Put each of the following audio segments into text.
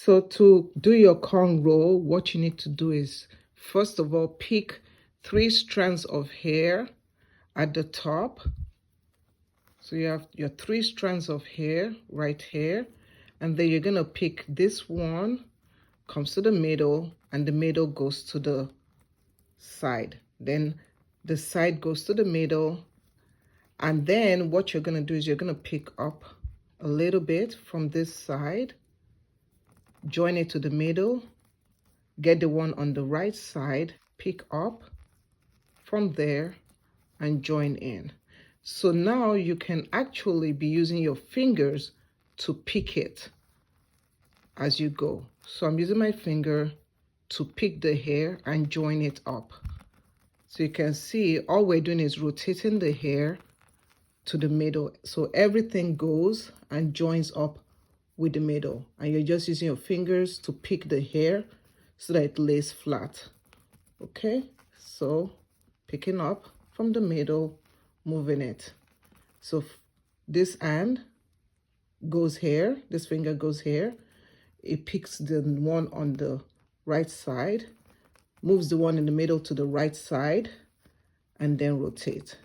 So to do your cornrow, what you need to do is, first of all, pick 3 strands of hair at the top. So you have your 3 strands of hair right here, and then you're gonna pick this one, comes to the middle, and the middle goes to the side. Then the side goes to the middle, and then what you're gonna do is you're gonna pick up a little bit from this side, join it to the middle, get the one on the right side, pick up from there and join in. So now you can actually be using your fingers to pick it as you go. So I'm using my finger to pick the hair and join it up. So you can see all we're doing is rotating the hair to the middle. So everything goes and joins up with the middle. And you're just using your fingers to pick the hair so that it lays flat. Okay, so picking up from the middle, moving it. So this hand goes here, this finger goes here. It picks the one on the right side, moves the one in the middle to the right side, and then rotate.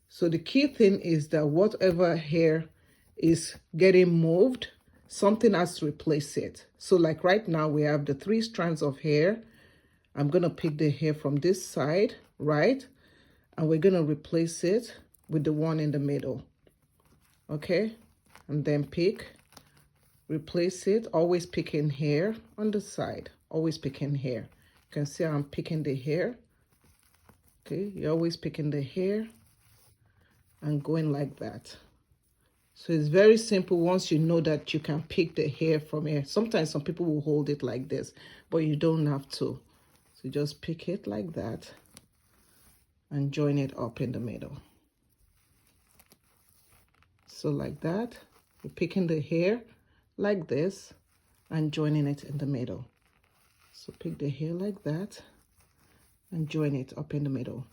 So the key thing is that whatever hair is getting moved, something has to replace it. So like right now we have the 3 strands of hair. I'm gonna pick the hair from this side, right? And we're gonna replace it with the one in the middle. Okay, and then pick, replace it, always picking hair on the side, always picking hair. You can see I'm picking the hair. Okay, you're always picking the hair and going like that. So it's very simple once you know that you can pick the hair from here. Sometimes some people will hold it like this, but you don't have to. So just pick it like that and join it up in the middle. So like that, you're picking the hair like this and joining it in the middle. So pick the hair like that and join it up in the middle.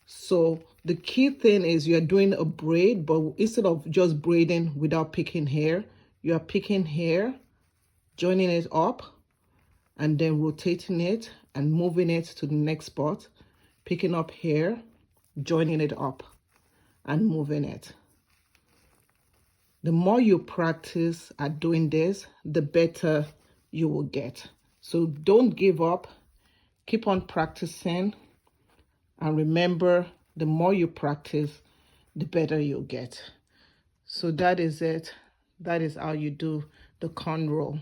So the key thing is you're doing a braid, but instead of just braiding without picking hair, you are picking hair, joining it up, and then rotating it and moving it to the next spot, picking up hair, joining it up and moving it. The more you practice at doing this, the better you will get. So don't give up, keep on practicing, and remember, the more you practice, the better you'll get. So that is it. That is how you do the cornrow.